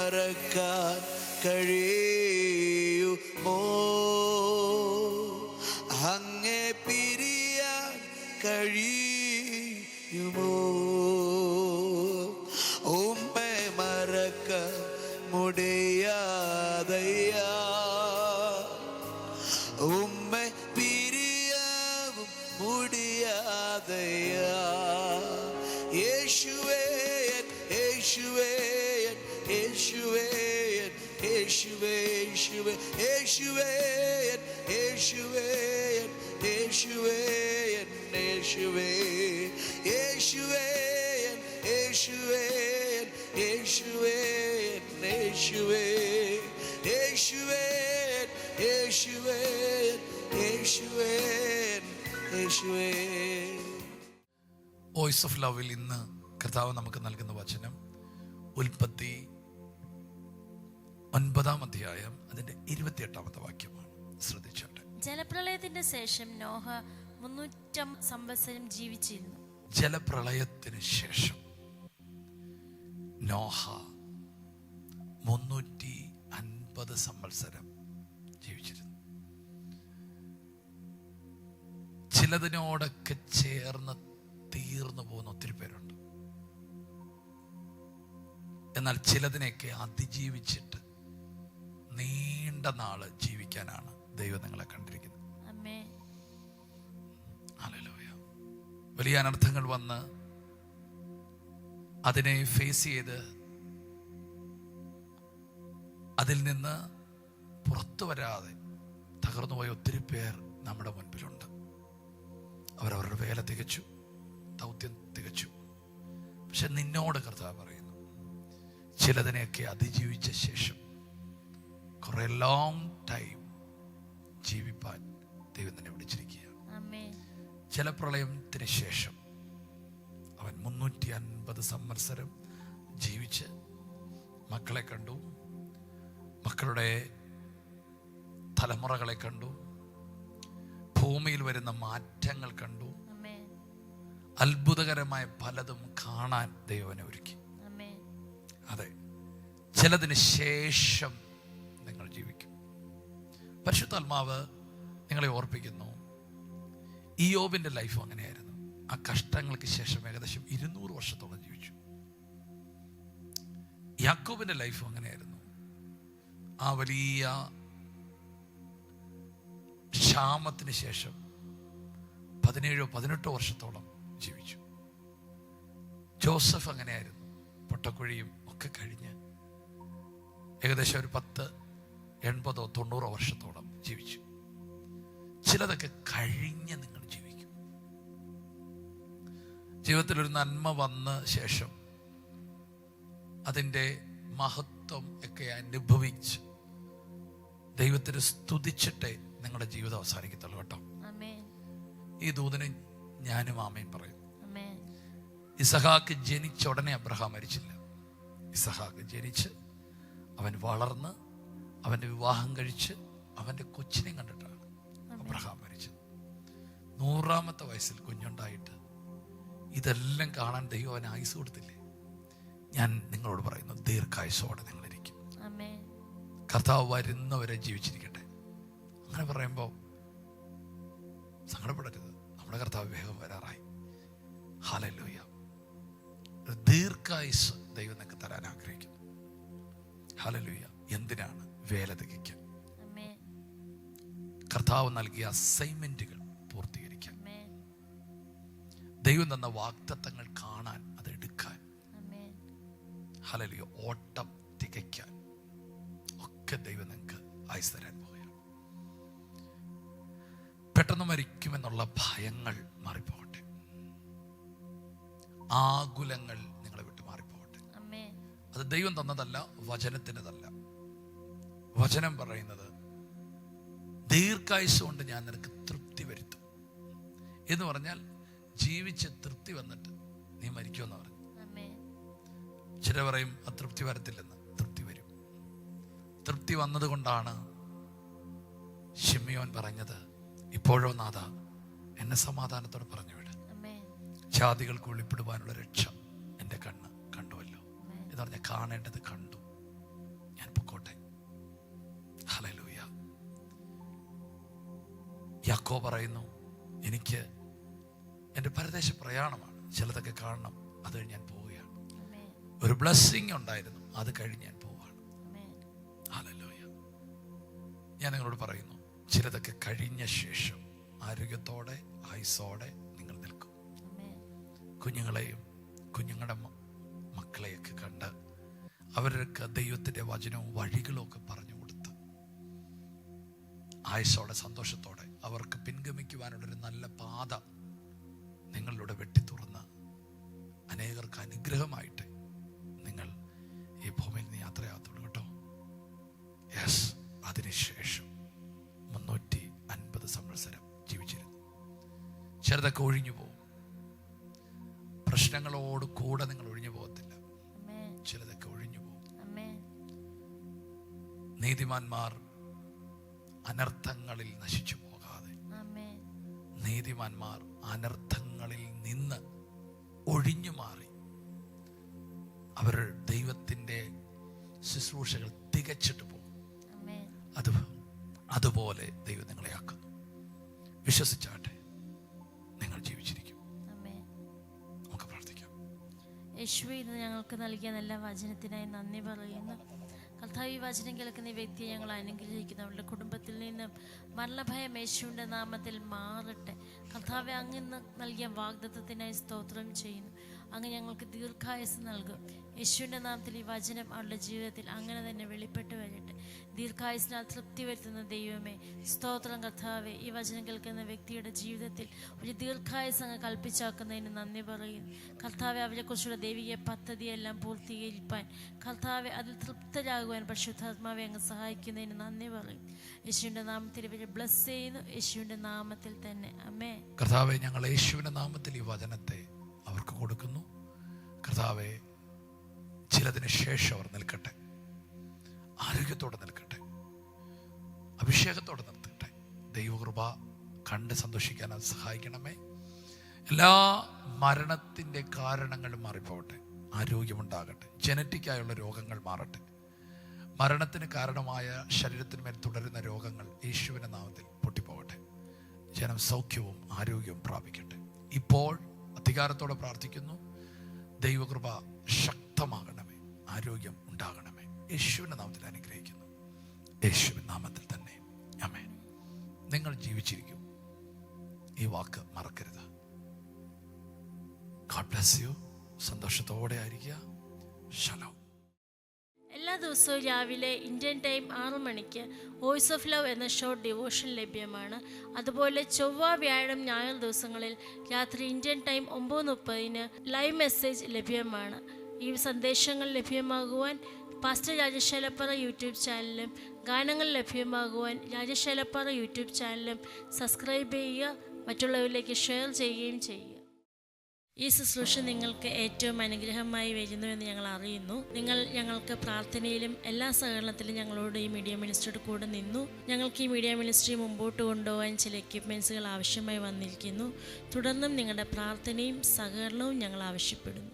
മറക്കാൻ കഴിയുമോ? അങ്ങേ പിരിയാൻ കഴിയുമോ? ഉമ്മെ മറക്കാൻ മുടിയാതയ്യാ, ഉമ്മെ പിരിയാവും മുടിയാതയ്യാ. യേശുവേ യേശുവേ യേശുവേ യേശുവേ യേശുവേ യേശുവേ യേശുവേ യേശുവേ യേശുവേ യേശുവേ യേശുവേ യേശുവേ യേശുവേ യേശുവേ യേശുവേ യേശുവേ യേശുവേ. വോയിസ് ഓഫ് ലവിൽ ഇന്ന് കർത്താവ് നമുക്ക് നൽകുന്ന വചനം ഉൽപ്പത്തി 9-ാം അധ്യായം അതിന്റെ 28-ാമത്തെ വാക്യമാണ്. ശ്രദ്ധിച്ചോട്ടെ. ജലപ്രളയത്തിന്റെ ശേഷം നോഹ 300 സംവത്സരം ജീവിച്ചിരുന്നു. ജലപ്രളയത്തിന് ശേഷം നോഹ 350 സംവത്സരം ജീവിച്ചിരുന്നു. ചിലതിനോടൊക്കെ ചേർന്ന് തീർന്നു പോകുന്ന ഒത്തിരി പേരുണ്ട്. എന്നാൽ ചിലതിനെയൊക്കെ അതിജീവിച്ചിട്ട് നീണ്ട നാള് ജീവിക്കാനാണ് ദൈവം നിങ്ങളെ കണ്ടിരിക്കുന്നത്. ഹല്ലേലൂയ. വലിയ അനർത്ഥങ്ങൾ വന്ന് അതിനെ ഫേസ് ചെയ്ത് അതിൽ നിന്ന് പുറത്തു വരാതെ തകർന്നുപോയ ഒത്തിരി പേർ നമ്മുടെ മുൻപിലുണ്ട്. അവരവരുടെ വേല തികച്ചു, ദൗത്യം തികച്ചു. പക്ഷെ നിന്നോട് കർത്താവ് പറയുന്നു, ചിലതിനെയൊക്കെ അതിജീവിച്ച ശേഷം കുറെ ലോങ് ടൈം ജീവിപ്പാൻ ദൈവം തന്നെ വിളിച്ചിരിക്കുക. ജലപ്രളയത്തിന് ശേഷം അവൻ 350 സംവത്സരം ജീവിച്ച് മക്കളെ കണ്ടു, മക്കളുടെ തലമുറകളെ കണ്ടു, ഭൂമിയിൽ വരുന്ന മാറ്റങ്ങൾ കണ്ടു. അത്ഭുതകരമായ പലതും കാണാൻ ദൈവനെ ഒരുക്കി. അതെ, ചിലതിന് ശേഷം നിങ്ങൾ ജീവിക്കും. പരിശുദ്ധാത്മാവ് നിങ്ങളെ ഓർപ്പിക്കുന്നു, ഇയ്യോബിന്റെ ലൈഫ് അങ്ങനെയായിരുന്നു. ആ കഷ്ടങ്ങൾക്ക് ശേഷം ഏകദേശം 200 വർഷത്തോളം ജീവിച്ചു. യാക്കോബിന്റെ ലൈഫ് അങ്ങനെയായിരുന്നു. ആ വലിയ ക്ഷാമത്തിന് ശേഷം 17-18 വർഷത്തോളം ജീവിച്ചു. ജോസഫ് അങ്ങനെയായിരുന്നു. പൊട്ടക്കുഴിയും ഒക്കെ കഴിഞ്ഞ് ഏകദേശം ഒരു 10, 80, 90 വർഷത്തോളം ജീവിച്ചു. ചിലതൊക്കെ കഴിഞ്ഞ് നിങ്ങൾ ജീവിക്കും. ജീവിതത്തിൽ ഒരു നന്മ വന്ന ശേഷം അതിൻ്റെ മഹത്വം ഒക്കെ അനുഭവിച്ച് ദൈവത്തിന് സ്തുതിച്ചിട്ടേ നിങ്ങളുടെ ജീവിതം അവസാനിക്കത്തുള്ളൂ കേട്ടോ. ഈ ദൂതന് ഞാനും ആമേൻ പറയും. ഇസഹാക്ക് ജനിച്ച ഉടനെ അബ്രഹാം മരിച്ചില്ല. ഇസഹാക്ക് ജനിച്ച് അവൻ വളർന്ന് അവൻ്റെ വിവാഹം കഴിച്ച് അവൻ്റെ കൊച്ചിനെ കണ്ടിട്ടാണ് അബ്രഹാം മരിച്ചത്. 100-ാമത്തെ വയസ്സിൽ കുഞ്ഞുണ്ടായിട്ട് ഇതെല്ലാം കാണാൻ ദൈവം അവന് ആയുസ് കൊടുത്തില്ലേ? ഞാൻ നിങ്ങളോട് പറയുന്നു, ദീർഘായുസോടെ നിങ്ങളിരിക്കും. കർത്താവ് വരുന്നവരെ ജീവിച്ചിരിക്കട്ടെ. അങ്ങനെ പറയുമ്പോൾ സങ്കടപ്പെടരുത്. നമ്മുടെ കർത്താവ് വേഗം വരാറായി. ഹല്ലേലൂയ. ദീർഘായുസ് ദൈവം നിങ്ങൾക്ക് തരാൻ ആഗ്രഹിക്കുന്നു. ഹല്ലേലൂയ. എന്തിനാണ്? വേല തികയ്ക്കാൻ, കർത്താവ് നൽകിയ അസൈൻമെന്റുകൾ പൂർത്തീകരിക്കാൻ, ദൈവം തന്ന വാഗ്ദത്തങ്ങൾ കാണാൻ, അത് എടുക്കാൻ. ഹല്ലേലൂയ. ഓട്ടം തികയ്ക്കാൻ ഒക്കെ ദൈവം നിങ്ങൾക്ക് ആയുസ് തരാൻ പോവുകയാണ്. പെട്ടെന്ന് മരിക്കുമെന്നുള്ള ഭയങ്ങൾ മാറിപ്പോകട്ടെ. ആകുലങ്ങൾ നിങ്ങളെ വിട്ട് മാറിപ്പോകട്ടെ. അത് ദൈവം തന്നതല്ല, വചനത്തിൻ്റെതല്ല. വചനം പറയുന്നത് ദീർഘായുസ് കൊണ്ട് ഞാൻ നിനക്ക് തൃപ്തി വരുത്തും എന്ന് പറഞ്ഞാൽ ജീവിച്ച് തൃപ്തി വന്നിട്ട് നീ മരിക്കുമെന്ന് പറഞ്ഞു. ചില പറയും അതൃപ്തി വരത്തില്ലെന്ന്. തൃപ്തി വരും. തൃപ്തി വന്നതുകൊണ്ടാണ് ശിമിയോൻ പറഞ്ഞത്, ഇപ്പോഴോ നാഥ എന്നെ സമാധാനത്തോടെ പറഞ്ഞു വിട്, ജാതികൾക്ക് വെളിപ്പെടുവാനുള്ള രക്ഷ എൻ്റെ കണ്ണ് കണ്ടുവല്ലോ എന്ന് പറഞ്ഞ കാണേണ്ടത് കണ്ടു. യാക്കോബ് പറയുന്നു, എനിക്ക് എൻ്റെ പരദേശ പ്രയാണമാണ്, ചിലതൊക്കെ കാണണം, അത് കഴിഞ്ഞ് ഞാൻ പോവുകയാണ്. ഒരു ബ്ലെസ്സിങ് ഉണ്ടായിരുന്നു, അത് കഴിഞ്ഞ് ഞാൻ പോവുകയാണ്. ഹല്ലേലൂയ. ഞാൻ നിങ്ങളോട് പറയുന്നു, ചിലതൊക്കെ കഴിഞ്ഞ ശേഷം ആരോഗ്യത്തോടെ ആയുസ്സോടെ നിങ്ങൾ നിൽക്കും. കുഞ്ഞുങ്ങളെയും കുഞ്ഞുങ്ങളുടെ മക്കളെയൊക്കെ കണ്ട് അവർക്ക് ദൈവത്തിൻ്റെ വചനവും വഴികളും ഒക്കെ പറഞ്ഞു കൊടുത്ത് ആയുസ്സോടെ സന്തോഷത്തോടെ അവർക്ക് പിൻഗമിക്കുവാനുള്ളൊരു നല്ല പാത നിങ്ങളിലൂടെ വെട്ടിത്തുറന്ന് അനേകർക്ക് അനുഗ്രഹമായിട്ട് നിങ്ങൾ ഈ ഭൂമിയിൽ നിന്ന് യാത്രയാകത്തുള്ളൂ കേട്ടോ. യെസ്. അതിനുശേഷം 350 സംവത്സരം ജീവിച്ചിരുന്നു. ചിലതൊക്കെ ഒഴിഞ്ഞു പോകും. പ്രശ്നങ്ങളോട് കൂടെ നിങ്ങൾ ഒഴിഞ്ഞു പോകത്തില്ല. ചിലതൊക്കെ ഒഴിഞ്ഞു പോകും. നീതിമാന്മാർ അനർത്ഥങ്ങളിൽ നശിച്ചു പോകാതെ, നീതിമാന്മാർ അനർത്ഥങ്ങളിൽ നിന്ന് ഒഴിഞ്ഞു മാറി അവർ ദൈവത്തിൻ്റെ ശുശ്രൂഷകൾ തികച്ചിട്ട് പോകും. അതുപോലെ ദൈവം നിങ്ങളെ ആക്കുന്നു. വിശ്വസിച്ചാട്ടെ, നിങ്ങൾ ജീവിച്ചിരിക്കും. നമുക്ക് പ്രാർത്ഥിക്കാം. യേശുവേ, ഇന്ന് ഞങ്ങൾക്ക് നൽകിയ നല്ല വചനത്തിനായി നന്ദി പറയുന്നു. കർത്താവ്, ഈ വചനം കേൾക്കുന്ന ഈ വ്യക്തിയെ ഞങ്ങൾ അനുഗ്രഹിക്കുന്നു. അവരുടെ കുടുംബത്തിൽ നിന്നും മരണഭയം യേശുവിൻ്റെ നാമത്തിൽ മാറട്ടെ. കർത്താവെ, അങ്ങ് നൽകിയ വാഗ്ദത്തത്തിനായി സ്തോത്രം ചെയ്യുന്നു. അങ്ങ് ഞങ്ങൾക്ക് ദീർഘായുസ് നൽകും. യേശുവിൻ്റെ നാമത്തിൽ ഈ വചനം അവരുടെ ജീവിതത്തിൽ അങ്ങനെ തന്നെ വെളിപ്പെട്ട് വരട്ടെ. ദീർഘായുസിനാൽ തൃപ്തി വരുത്തുന്ന ദൈവമേ, സ്തോത്രം. കർത്താവെ, ഈ വചനം കേൾക്കുന്ന വ്യക്തിയുടെ ജീവിതത്തിൽ ഒരു ദീർഘായുസ് അങ്ങ് കൽപ്പിച്ചാക്കുന്നതിന് നന്ദി പറയുന്നു. കർത്താവെ, അവരെക്കുറിച്ചുള്ള ദൈവിക പദ്ധതിയെല്ലാം പൂർത്തീകരിപ്പാൻ, കർത്താവെ, അതിൽ തൃപ്തരാകുവാൻ പരിശുദ്ധാത്മാവെ അങ്ങ് സഹായിക്കുന്നതിന് നന്ദി പറയും. യേശുവിൻ്റെ നാമത്തിൽ ഇവരെ ബ്ലസ് ചെയ്യുന്നു. യേശുവിൻ്റെ നാമത്തിൽ തന്നെ ആമേൻ. കർത്താവെ, ഞങ്ങൾ യേശുവിൻ്റെ നാമത്തിൽ ഈ വചനത്തെ അവർക്ക് കൊടുക്കുന്നു. കർത്താവെ, ചിലതിന് ശേഷം അവർ നിൽക്കട്ടെ, ആരോഗ്യത്തോടെ നിൽക്കട്ടെ, അഭിഷേകത്തോടെ നിർത്തട്ടെ. ദൈവകൃപ കണ്ട് സന്തോഷിക്കാൻ അത് സഹായിക്കണമേ. എല്ലാ മരണത്തിൻ്റെ കാരണങ്ങളും മാറിപ്പോകട്ടെ, ആരോഗ്യമുണ്ടാകട്ടെ, ജനറ്റിക്കായുള്ള രോഗങ്ങൾ മാറട്ടെ. മരണത്തിന് കാരണമായ ശരീരത്തിന്മേൽ തുടരുന്ന രോഗങ്ങൾ യേശുവിൻ്റെ നാമത്തിൽ പൊട്ടിപ്പോകട്ടെ. ജനം സൗഖ്യവും ആരോഗ്യവും പ്രാപിക്കട്ടെ. ഇപ്പോൾ അധികാരത്തോടെ പ്രാർത്ഥിക്കുന്നു. ദൈവകൃപ ശക്തമാകണമേ, ആരോഗ്യം ഉണ്ടാകണമേ. യേശുവിൻ്റെ നാമത്തിൽ അനുഗ്രഹിക്കുന്നു. യേശുവിൻ്റെ നാമത്തിൽ തന്നെ ആമേൻ. നിങ്ങൾ ജീവിച്ചിരിക്കും. ഈ വാക്ക് മറക്കരുത്. God bless you. സന്തോഷത്തോടെ ആയിരിക്കുക. ശലോം. എല്ലാ ദിവസവും രാവിലെ ഇന്ത്യൻ ടൈം 6 മണിക്ക് വോയിസ് ഓഫ് ലവ് എന്ന ഷോർട്ട് ഡിവോഷൻ ലഭ്യമാണ്. അതുപോലെ ചൊവ്വ, വ്യാഴം, ഞായർ ദിവസങ്ങളിൽ രാത്രി ഇന്ത്യൻ ടൈം 9:30 ലൈവ് മെസ്സേജ് ലഭ്യമാണ്. ഈ സന്ദേശങ്ങൾ ലഭ്യമാകുവാൻ പാസ്റ്റർ രാജേഷ് ഏലപ്പാറ യൂട്യൂബ് ചാനലും, ഗാനങ്ങൾ ലഭ്യമാകുവാൻ രാജേഷ് ഏലപ്പാറ യൂട്യൂബ് ചാനലും സബ്സ്ക്രൈബ് ചെയ്യുക. മറ്റുള്ളവരിലേക്ക് ഷെയർ ചെയ്യുകയും ചെയ്യുക. ഈ ശുശ്രൂഷ നിങ്ങൾക്ക് ഏറ്റവും അനുഗ്രഹമായി വരുന്നുവെന്ന് ഞങ്ങൾ അറിയുന്നു. നിങ്ങൾ ഞങ്ങൾക്ക് പ്രാർത്ഥനയിലും എല്ലാ സഹകരണത്തിലും ഞങ്ങളോട് ഈ മീഡിയ മിനിസ്ട്രിയുടെ കൂടെ നിന്നു. ഞങ്ങൾക്ക് ഈ മീഡിയ മിനിസ്ട്രി മുമ്പോട്ട് കൊണ്ടുപോകാൻ ചില എക്യുപ്മെൻറ്റ്സുകൾ ആവശ്യമായി വന്നിരിക്കുന്നു. തുടർന്നും നിങ്ങളുടെ പ്രാർത്ഥനയും സഹകരണവും ഞങ്ങൾ ആവശ്യപ്പെടുന്നു.